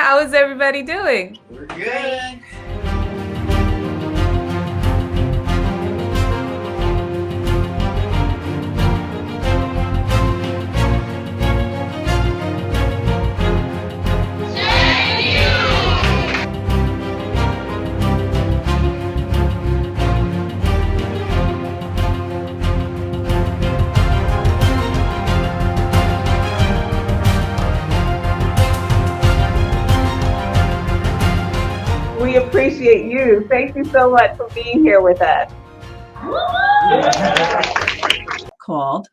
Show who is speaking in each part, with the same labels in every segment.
Speaker 1: How is everybody doing?
Speaker 2: We're good.
Speaker 3: We appreciate you. Thank you so much for being here with us.
Speaker 4: Called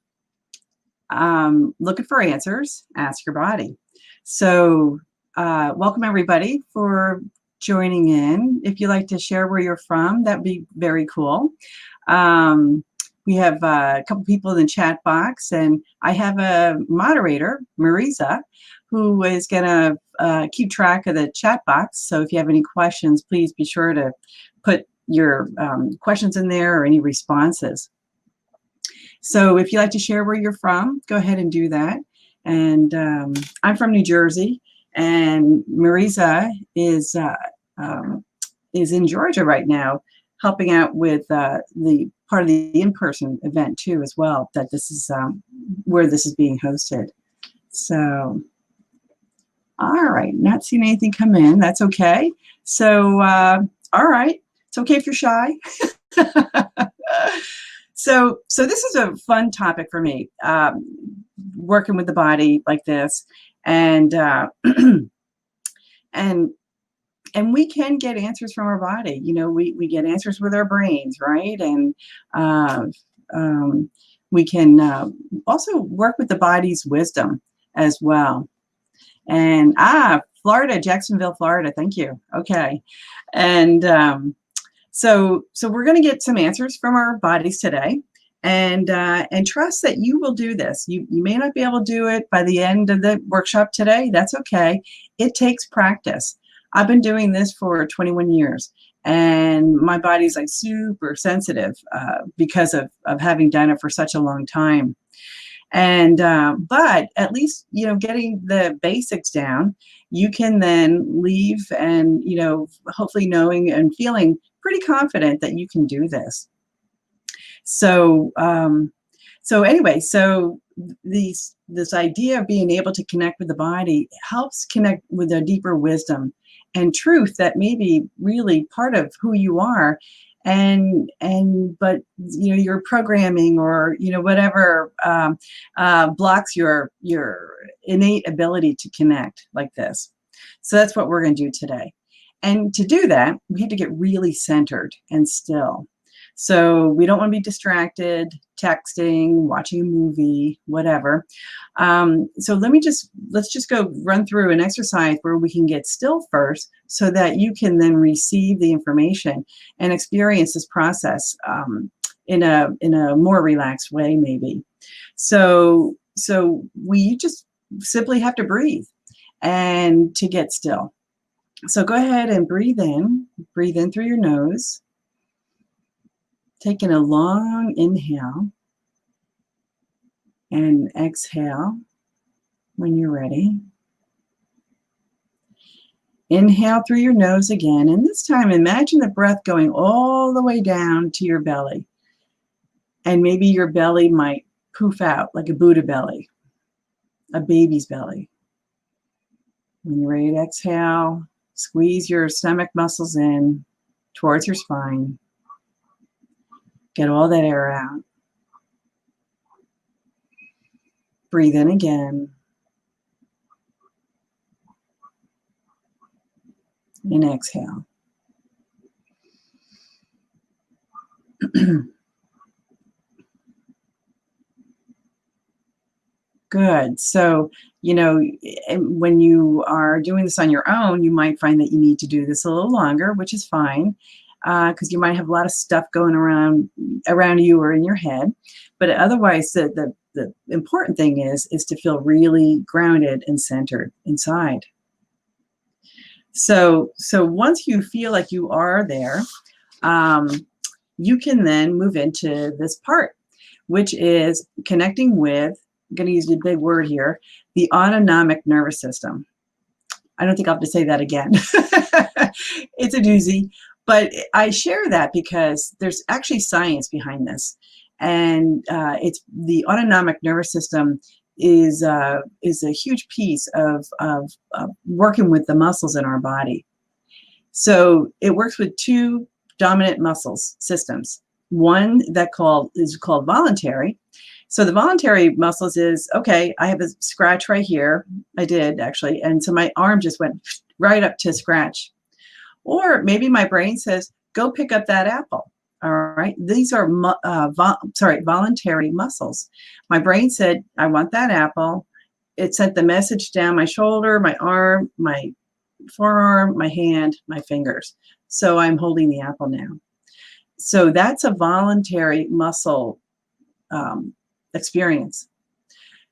Speaker 4: Looking for Answers, Ask Your Body. So welcome everybody for joining in. If you'd like to share where you're from, that'd be very cool. We have a couple people in the chat box, and I have a moderator, Marisa, who is going to keep track of the chat box. So if you have any questions, please be sure to put your questions in there or any responses. So if you'd like to share where you're from, go ahead and do that. And I'm from New Jersey, and Marisa is in Georgia right now, helping out with the part of the in-person event too, as well. That this is where this is being hosted. So, all right, not seeing anything come in. That's okay. So, all right, it's okay if you're shy. So this is a fun topic for me, working with the body like this, and and we can get answers from our body. You know, we get answers with our brains, right? And we can also work with the body's wisdom as well. And Florida, Jacksonville, Florida. Thank you. Okay, and so we're going to get some answers from our bodies today, and trust that you will do this. You may not be able to do it by the end of the workshop today. That's okay. It takes practice. I've been doing this for 21 years, and my body's like super sensitive because of having done it for such a long time. And but at least, you know, getting the basics down, you can then leave and, you know, hopefully knowing and feeling pretty confident that you can do this. So anyway, this idea of being able to connect with the body helps connect with a deeper wisdom and truth that may be really part of who you are, but you know, your programming or, you know, whatever blocks your innate ability to connect like this. So that's what we're going to do today. And to do that, we have to get really centered and still. So we don't want to be distracted, texting, watching a movie, whatever. So let's just go run through an exercise where we can get still first, so that you can then receive the information and experience this process in a more relaxed way, maybe. So we just simply have to breathe and to get still. So go ahead and breathe in through your nose. Taking a long inhale and exhale when you're ready. Inhale through your nose again, and this time imagine the breath going all the way down to your belly. And maybe your belly might poof out like a Buddha belly, a baby's belly. When you're ready to exhale, squeeze your stomach muscles in towards your spine. Get all that air out. Breathe in again. And exhale. Good. So, you know, when you are doing this on your own, you might find that you need to do this a little longer, which is fine. Because you might have a lot of stuff going around you or in your head. But otherwise, the important thing is to feel really grounded and centered inside. So once you feel like you are there, you can then move into this part, which is connecting with, I'm going to use a big word here, the autonomic nervous system. I don't think I'll have to say that again. It's a doozy. But I share that because there's actually science behind this. And it's the autonomic nervous system is a huge piece of working with the muscles in our body. So it works with two dominant muscles systems. One that is called voluntary. So the voluntary muscles is, okay, I have a scratch right here. I did actually. And so my arm just went right up to scratch. Or maybe my brain says, go pick up that apple. All right. These are voluntary muscles. My brain said, I want that apple. It sent the message down my shoulder, my arm, my forearm, my hand, my fingers. So I'm holding the apple now. So that's a voluntary muscle experience.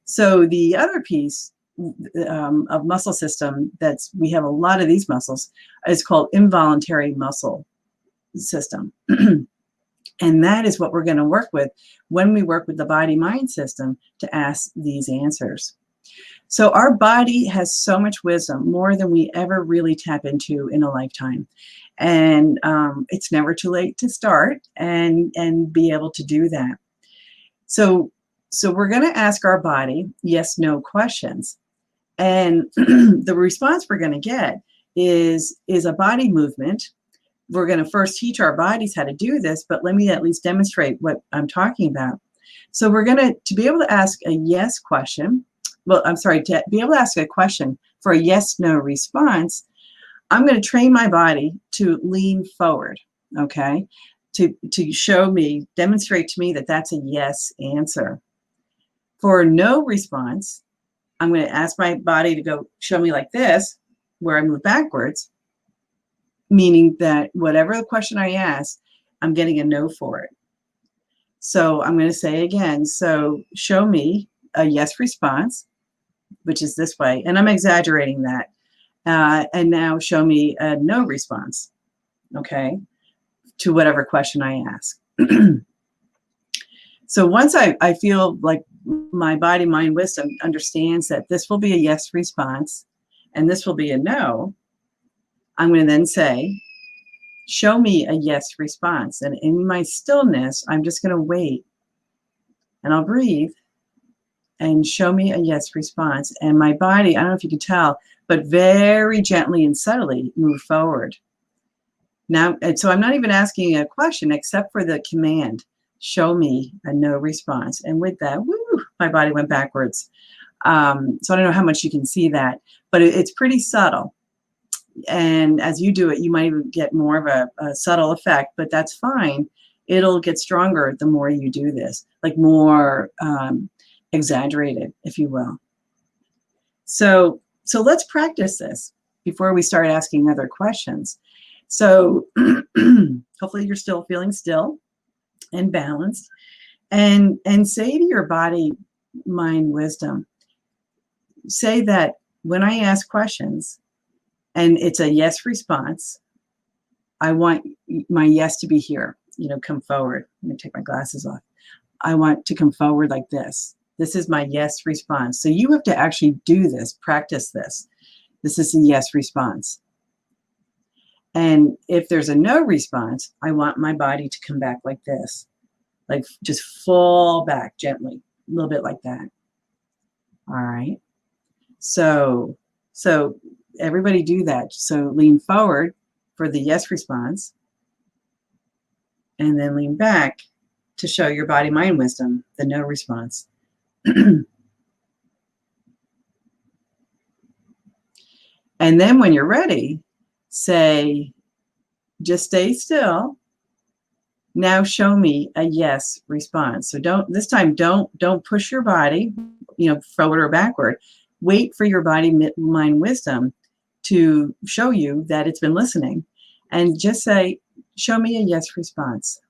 Speaker 4: So the other piece of muscle system we have a lot of these muscles is called involuntary muscle system. And that is what we're going to work with when we work with the body-mind system to ask these answers. So our body has so much wisdom, more than we ever really tap into in a lifetime. And it's never too late to start and be able to do that. So we're going to ask our body yes, no questions. And the response we're going to get is a body movement. We're going to first teach our bodies how to do this, but let me at least demonstrate what I'm talking about. So we're going to be able to ask a yes question. Well, I'm sorry, to be able to ask a question for a yes, no response, I'm going to train my body to lean forward, okay? To show me, demonstrate to me that that's a yes answer. For no response, I'm going to ask my body to go show me like this, where I move backwards, meaning that whatever the question I ask, I'm getting a no for it. So I'm going to say again, so show me a yes response, which is this way, and I'm exaggerating that. And now show me a no response, okay, to whatever question I ask. So once I feel like my body, mind, wisdom understands that this will be a yes response and this will be a no, I'm going to then say, show me a yes response. And in my stillness, I'm just going to wait and I'll breathe and show me a yes response. And my body, I don't know if you can tell, but very gently and subtly move forward. Now, and so I'm not even asking a question except for the command, show me a no response. And with that, woo, my body went backwards. So I don't know how much you can see that, but it's pretty subtle. And as you do it, you might even get more of a subtle effect, but that's fine. It'll get stronger the more you do this, like more exaggerated, if you will. So let's practice this before we start asking other questions. So hopefully you're still feeling still and balanced, and say to your body, mind, wisdom, say that when I ask questions and it's a yes response, I want my yes to be here, come forward. Let me take my glasses off. I want to come forward like this. This is my yes response. So you have to actually do this, practice this. This is a yes response. And if there's a no response, I want my body to come back like this, like just fall back gently, a little bit like that. All right. So everybody do that. So lean forward for the yes response, and then lean back to show your body, mind, wisdom, the no response. And then when you're ready, say, just stay still. Now show me a yes response. So this time don't push your body, forward or backward. Wait for your body, mind, wisdom to show you that it's been listening, and just say, show me a yes response.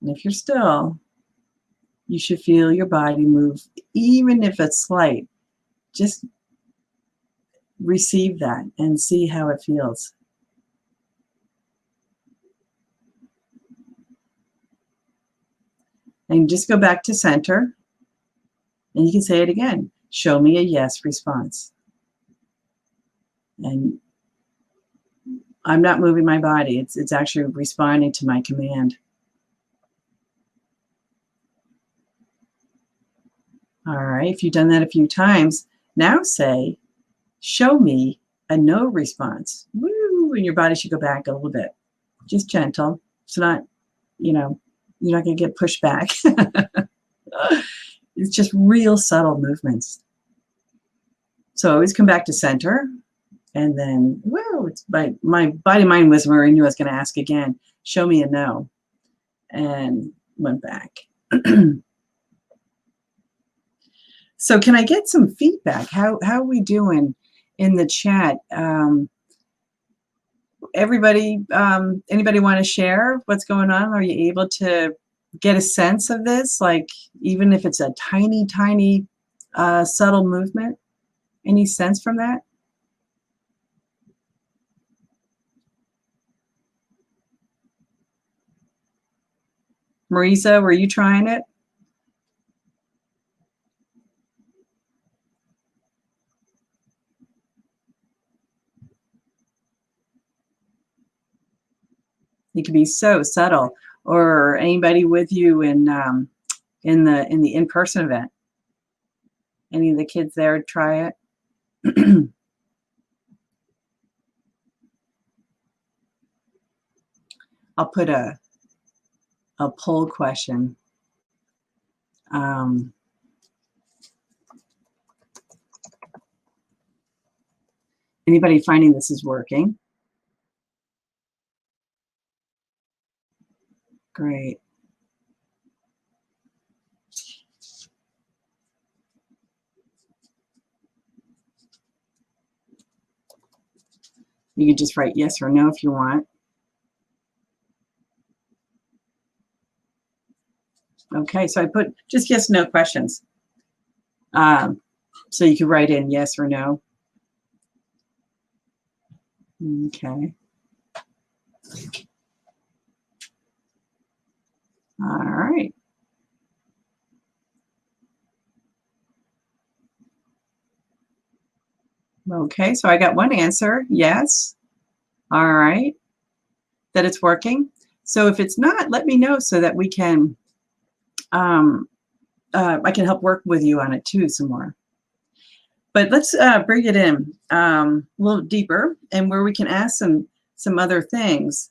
Speaker 4: And if you're still, you should feel your body move, even if it's slight. Just receive that and see how it feels. And just go back to center, and you can say it again. Show me a yes response. And I'm not moving my body. It's actually responding to my command. All right, if you've done that a few times, now say, show me a no response. Woo, and your body should go back a little bit. Just gentle. It's not, you know, you're not going to get pushed back. It's just real subtle movements. So always come back to center. And then, whoa, it's my body, mind, wisdom already knew I was going to ask again. Show me a no. And went back. So can I get some feedback? How are we doing in the chat? Everybody, anybody want to share what's going on? Are you able to get a sense of this? Like, even if it's a tiny, tiny, subtle movement? Any sense from that? Marisa, were you trying it? It can be so subtle. Or anybody with you in the in-person event? Any of the kids there try it? I'll put a poll question. Anybody finding this is working? Great. You can just write yes or no if you want. Okay, so I put just yes, no questions. So you can write in yes or no. Okay. All right. Okay, so I got one answer, yes. All right, that it's working. So if it's not, let me know so that we can, I can help work with you on it too some more. But let's bring it in a little deeper and where we can ask some other things.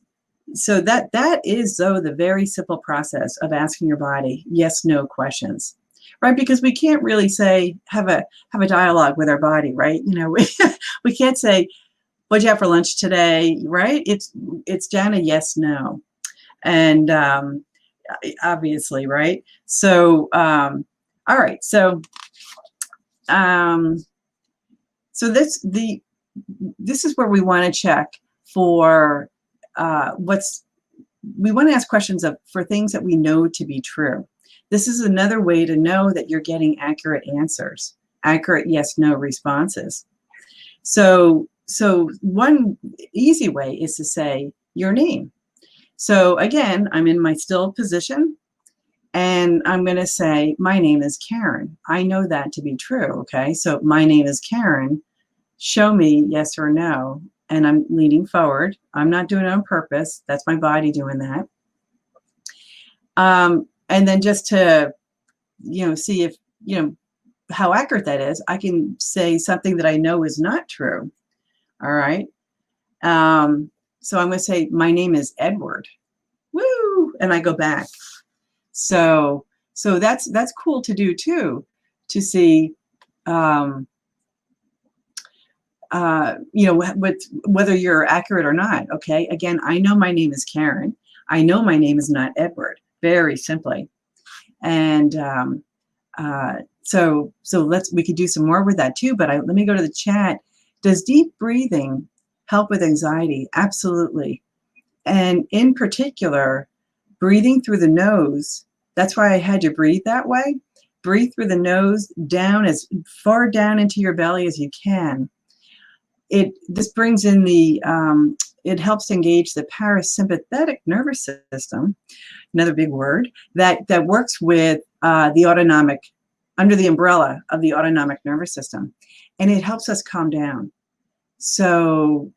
Speaker 4: So that is, though, the very simple process of asking your body yes, no questions, right? Because we can't really say, have a dialogue with our body, right? You know, we can't say, what'd you have for lunch today, right? It's down a yes, no. And obviously, right? So, all right. So, so this is where we want to check for we want to ask questions for things that we know to be true. This is another way to know that you're getting accurate answers, accurate yes, no responses. So one easy way is to say your name. So again, I'm in my still position and I'm going to say, my name is Karen. I know that to be true. Okay. So my name is Karen. Show me yes or no. And I'm leaning forward. I'm not doing it on purpose. That's my body doing that. And then just to, see if, how accurate that is, I can say something that I know is not true. All right. So I'm going to say, my name is Edward. Woo! And I go back. So that's cool to do too, to see, whether you're accurate or not. Okay. Again, I know my name is Karen. I know my name is not Edward, very simply. And so we could do some more with that too, but let me go to the chat. Does deep breathing help with anxiety? Absolutely. And in particular, breathing through the nose. That's why I had you breathe that way. Breathe through the nose down as far down into your belly as you can. This brings in it helps engage the parasympathetic nervous system, another big word, that works with the autonomic, under the umbrella of the autonomic nervous system. And it helps us calm down. So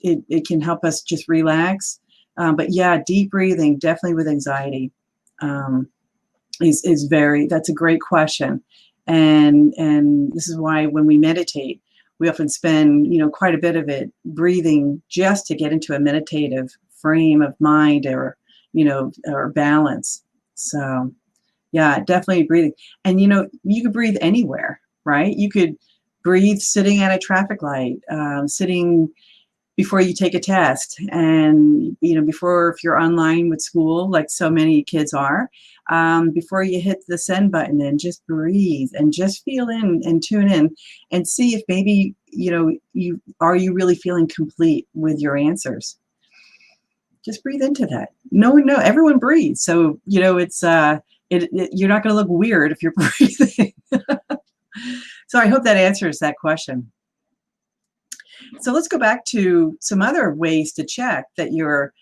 Speaker 4: it can help us just relax. But yeah, deep breathing, definitely with anxiety, that's a great question. And this is why when we meditate, we often spend, quite a bit of it breathing just to get into a meditative frame of mind or balance. So yeah, definitely breathing. And you could breathe anywhere, right? You could breathe sitting at a traffic light, sitting before you take a test, and before, if you're online with school like so many kids are, before you hit the send button, and just breathe and just feel in and tune in and see if maybe you really feeling complete with your answers. Just breathe into that. No, everyone breathes, so it's you're not going to look weird if you're breathing. So I hope that answers that question. So let's go back to some other ways to check that you're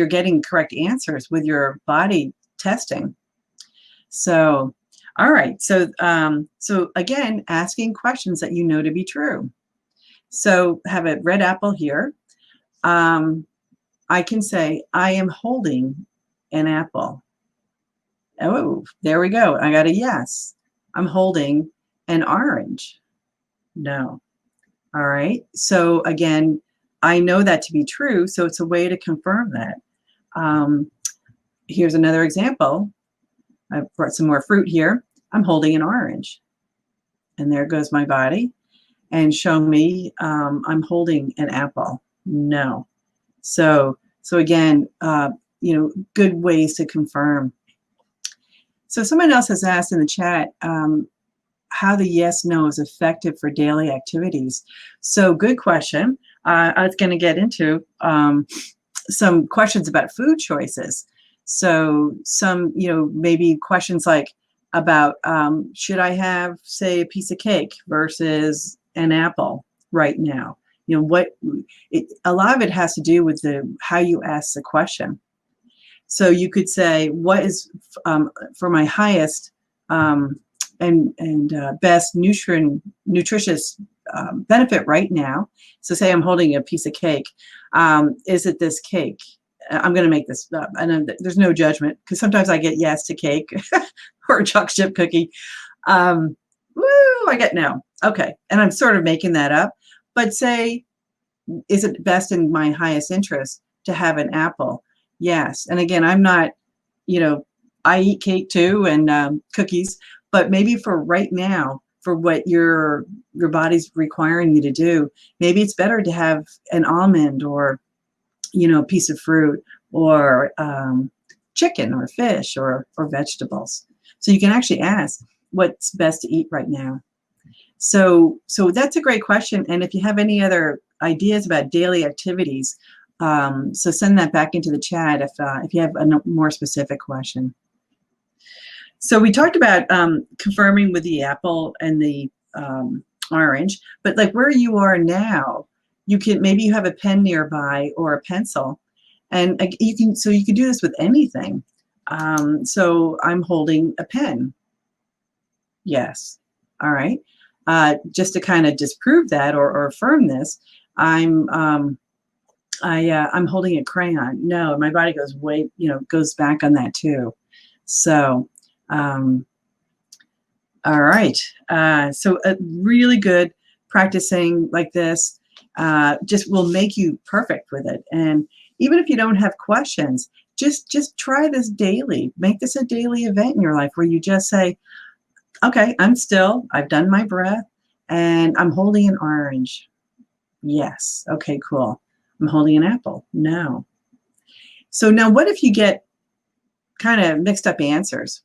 Speaker 4: getting correct answers with your body testing. So, all right. So again, asking questions that you know to be true. So have a red apple here. I can say, I am holding an apple. Oh, there we go. I got a yes. I'm holding an orange. No. All right. So again, I know that to be true. So it's a way to confirm that. Here's another example. I've brought some more fruit here. I'm holding an orange. And there goes my body. And show me I'm holding an apple. No. So again, good ways to confirm. So someone else has asked in the chat, how the yes, no is effective for daily activities. So good question. I was going to get into some questions about food choices. So some, maybe questions like about, should I have, say, a piece of cake versus an apple right now? A lot of it has to do with how you ask the question. So you could say, what is for my highest and best nutritious benefit right now? So say I'm holding a piece of cake. Is it this cake? I'm going to make this up. And there's no judgment, because sometimes I get yes to cake or a chocolate chip cookie. I get no. Okay. And I'm sort of making that up. But say, is it best in my highest interest to have an apple? Yes. And again, I'm not, I eat cake too, and cookies, but maybe for right now, for what your body's requiring you to do, maybe it's better to have an almond or, a piece of fruit, or chicken or fish or vegetables. So you can actually ask what's best to eat right now. So that's a great question. And if you have any other ideas about daily activities, so send that back into the chat if you have a more specific question. So we talked about confirming with the apple and the orange, but like where you are now, maybe you have a pen nearby or a pencil, and you can do this with anything. So I'm holding a pen. Yes. All right. Just to kind of disprove that or affirm this, I'm holding a crayon. No, my body goes back on that too. So, all right. So really good practicing like this just will make you perfect with it. And even if you don't have questions, just try this daily. Make this a daily event in your life where you just say, okay, I'm still, I've done my breath, and I'm holding an orange. Yes. Okay, cool. I'm holding an apple. No. So now what if you get kind of mixed up answers?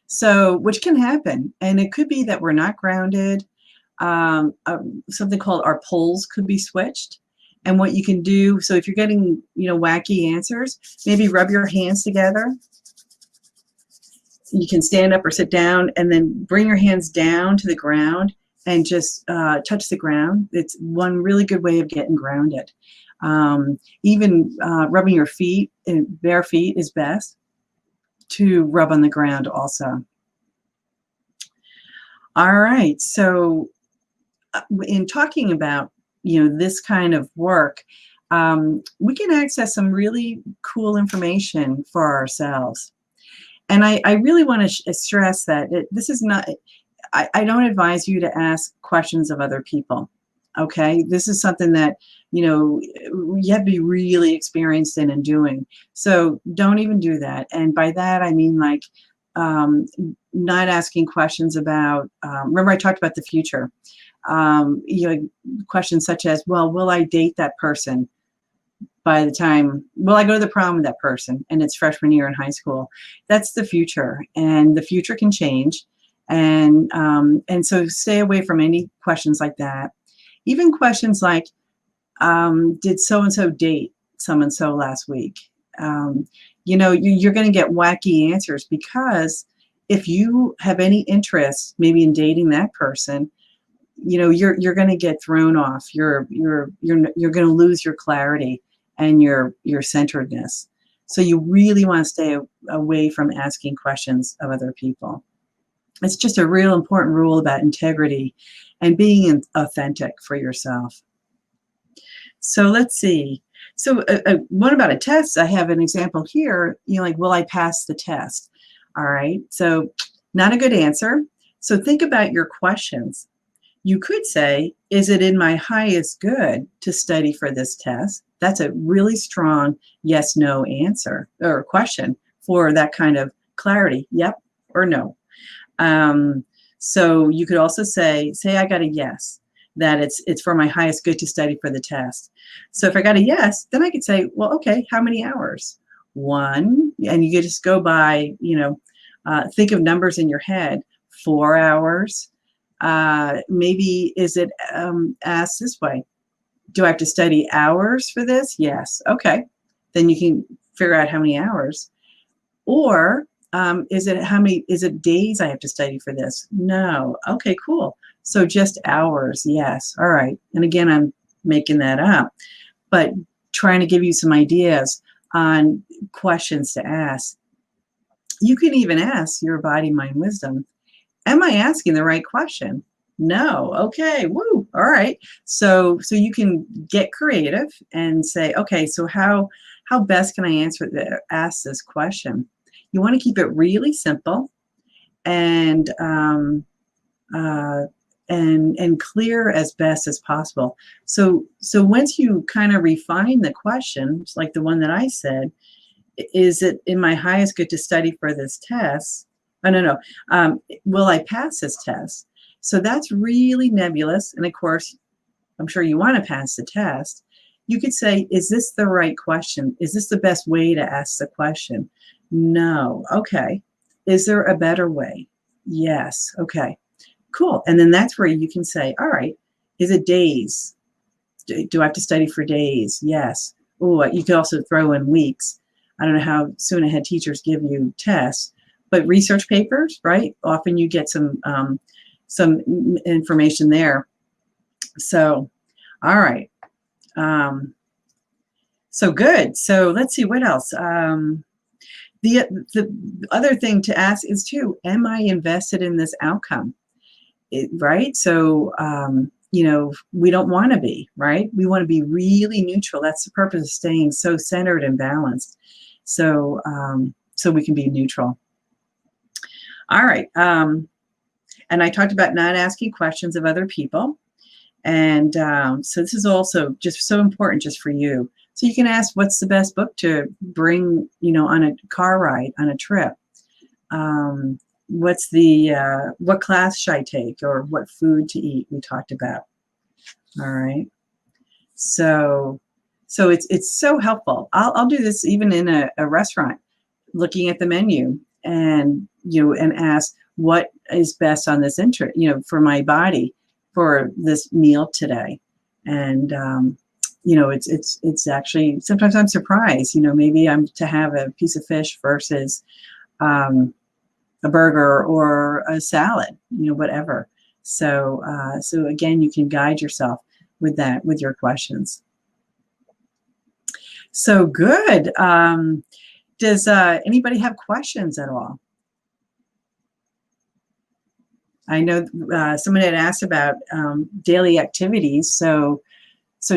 Speaker 4: So, which can happen. And it could be that we're not grounded. Something called our poles could be switched. And what you can do, so if you're getting, wacky answers, maybe rub your hands together. You can stand up or sit down, and then bring your hands down to the ground and just touch the ground. It's one really good way of getting grounded. Even rubbing your feet, bare feet is best to rub on the ground also. All right, so in talking about, this kind of work, we can access some really cool information for ourselves. And I really want to stress that this is not, I don't advise you to ask questions of other people. Okay, this is something that, you have to be really experienced in and doing. So don't even do that. And by that, I mean like not asking questions about, remember I talked about the future. Questions such as, well, will I date that person by the time, will I go to the prom with that person and it's freshman year in high school? That's the future, and the future can change. And so stay away from any questions like that. Even questions like, did so-and-so date so-and-so last week? You're going to get wacky answers, because if you have any interest maybe in dating that person, you're going to get thrown off. You're going to lose your clarity and your centeredness. So you really want to stay away from asking questions of other people. It's just a real important rule about integrity and being authentic for yourself. So let's see. So what about a test? I have an example here, like, will I pass the test? All right. So not a good answer. So think about your questions. You could say, is it in my highest good to study for this test? That's a really strong yes, no answer or question for that kind of clarity. Yep or no. So you could also say I got a yes, that it's for my highest good to study for the test. So if I got a yes, then I could say, well, okay, how many hours? 1, and you could just go by, think of numbers in your head. 4 hours. Maybe is it asked this way? Do I have to study hours for this? Yes. Okay. Then you can figure out how many hours. Or is it days I have to study for this? No. Okay, cool. So just hours. Yes. All right. And again, I'm making that up, but trying to give you some ideas on questions to ask. You can even ask your body, mind, wisdom, am I asking the right question? No. Okay. Woo. All right. So you can get creative and say, okay, so how best can I ask this question? You want to keep it really simple and clear as best as possible. So once you kind of refine the question, like the one that I said, is it in my highest good to study for this test? Oh, no. Will I pass this test? So that's really nebulous. And of course, I'm sure you want to pass the test. You could say, is this the right question? Is this the best way to ask the question? No. Okay. Is there a better way? Yes. Okay. Cool. And then that's where you can say, all right, is it days? Do I have to study for days? Yes. Oh, you could also throw in weeks. I don't know how soon ahead teachers give you tests, but research papers, right? Often you get some information there. So, all right. So good. So let's see what else. The other thing to ask is too, am I invested in this outcome? Right? So, we don't want to be, right? We want to be really neutral. That's the purpose of staying so centered and balanced. So, so we can be neutral. All right. And I talked about not asking questions of other people. And so this is also just so important just for you. So you can ask, what's the best book to bring, on a car ride, on a trip? What's what class should I take, or what food to eat? We talked about. All right. So it's so helpful. I'll do this even in a restaurant, looking at the menu and ask what is best on this for my body for this meal today. And it's actually, sometimes I'm surprised, maybe I'm to have a piece of fish versus a burger or a salad, whatever. So again, you can guide yourself with that, with your questions. So good. Does anybody have questions at all? I know someone had asked about daily activities, so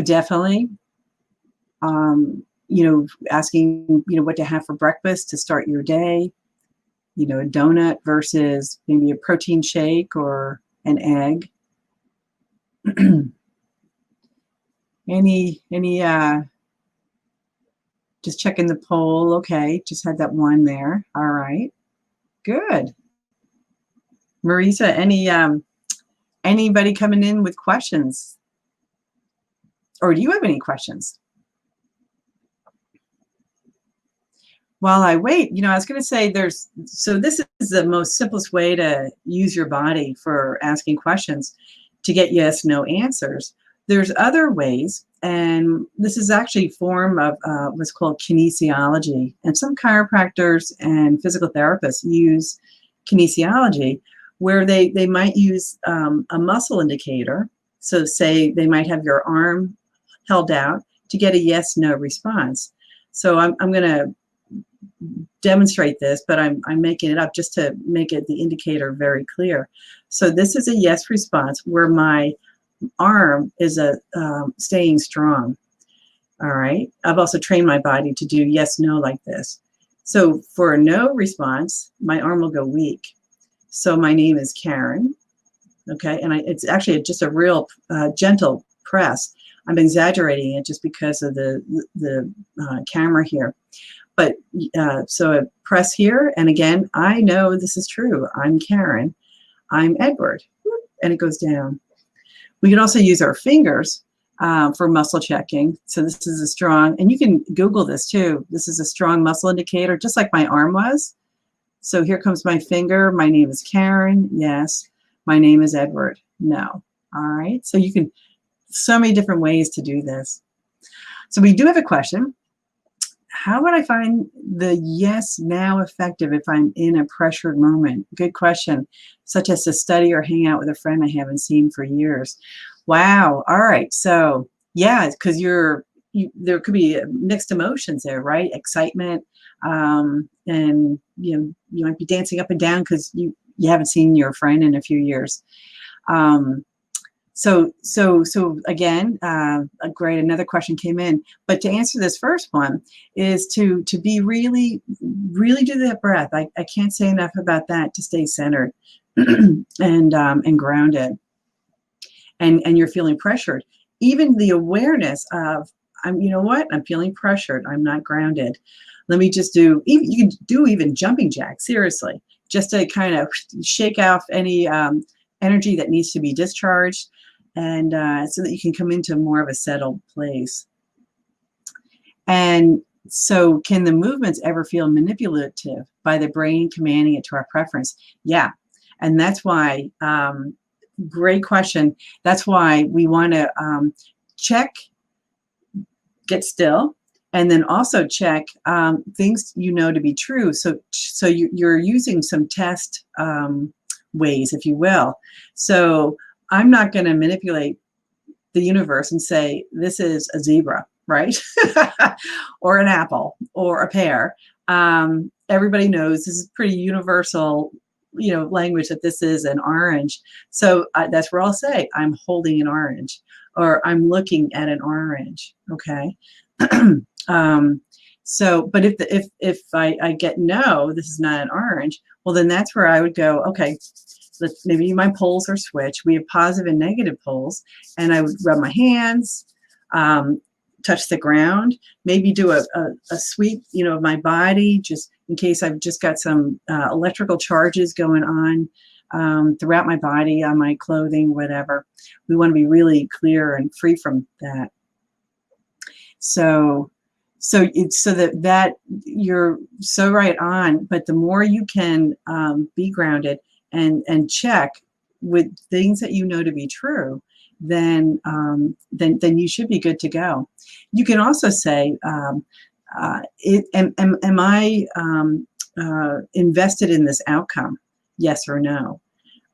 Speaker 4: definitely, asking what to have for breakfast to start your day. A donut versus maybe a protein shake or an egg. any just checking the poll. Okay, just had that one there. All right, good. Marisa, anybody coming in with questions? Or do you have any questions? While I wait, I was going to say so this is the most simplest way to use your body for asking questions to get yes, no answers. There's other ways, and this is actually a form of what's called kinesiology. And some chiropractors and physical therapists use kinesiology, where they might use a muscle indicator. So say they might have your arm held out to get a yes, no response. So I'm going to demonstrate this, but I'm making it up just to make it the indicator very clear. So this is a yes response where my arm is staying strong. All right. I've also trained my body to do yes, no like this. So for a no response, my arm will go weak. So my name is Karen. Okay. And it's actually just a real gentle press. I'm exaggerating it just because of the camera here. But so I press here, and again, I know this is true. I'm Karen. I'm Edward, and it goes down. We can also use our fingers for muscle checking. So this is a strong, and you can Google this too. This is a strong muscle indicator, just like my arm was. So here comes my finger. My name is Karen. Yes. My name is Edward. No. All right. So you can, so many different ways to do this. So we do have a question. How would I find the yes now effective if I'm in a pressured moment? Good question. Such as to study or hang out with a friend I haven't seen for years. Wow. All right. So yeah, because there could be mixed emotions there, right? Excitement, and you might be dancing up and down because you haven't seen your friend in a few years. So again, great. Another question came in, but to answer this first one is to be really do that breath. I can't say enough about that, to stay centered and grounded. And you're feeling pressured. Even the awareness of I'm feeling pressured. I'm not grounded. Let me just you can do even jumping jacks. Seriously, just to kind of shake off any energy that needs to be discharged. And so that you can come into more of a settled place. And so can the movements ever feel manipulative by the brain commanding it to our preference? Yeah. And that's why, great question. That's why we want to check, get still, and then also check things to be true. So you're using some test ways, if you will. So I'm not going to manipulate the universe and say, this is a zebra, right? Or an apple or a pear. Everybody knows this is pretty universal, language, that this is an orange. So that's where I'll say, I'm holding an orange, or I'm looking at an orange. Okay. So, but if I get no, this is not an orange, well, then that's where I would go, okay, maybe my poles are switched. We have positive and negative poles, and I would rub my hands, touch the ground, maybe do a sweep, of my body, just in case I've just got some electrical charges going on throughout my body, on my clothing, whatever. We want to be really clear and free from that. So that you're so right on, but the more you can be grounded and check with things that to be true, then you should be good to go. You can also say, am I invested in this outcome? Yes or no?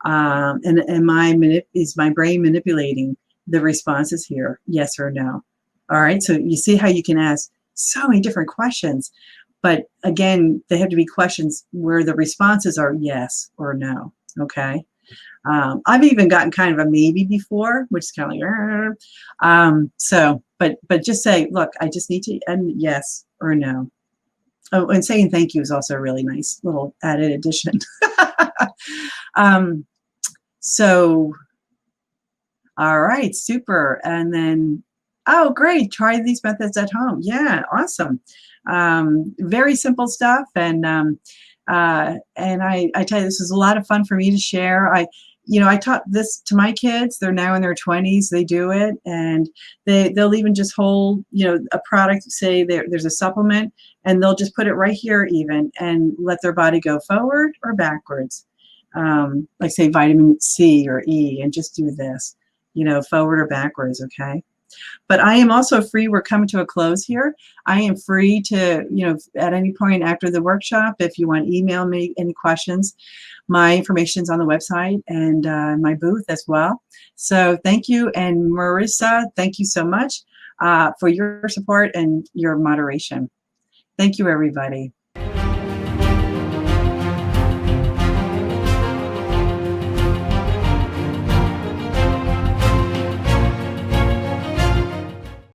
Speaker 4: And is my brain manipulating the responses here? Yes or no? All right. So you see how you can ask so many different questions, but again, they have to be questions where the responses are yes or no. Okay. I've even gotten kind of a maybe before, which is kind of like, but just say, look, I just need to, and yes or no. Oh, and saying thank you is also a really nice little added addition. So, all right, super. And then, oh, great. Try these methods at home. Yeah, awesome. Very simple stuff. And I tell you, this was a lot of fun for me to share. I taught this to my kids. They're now in their 20s. They do it, and they'll even just hold, a product, say there's a supplement, and they'll just put it right here even and let their body go forward or backwards. Like say vitamin C or E, and just do this, forward or backwards, okay? But I am also free. We're coming to a close here. I am free to, at any point after the workshop, if you want, email me any questions. My information is on the website and my booth as well. So thank you. And Marissa, thank you so much for your support and your moderation. Thank you, everybody.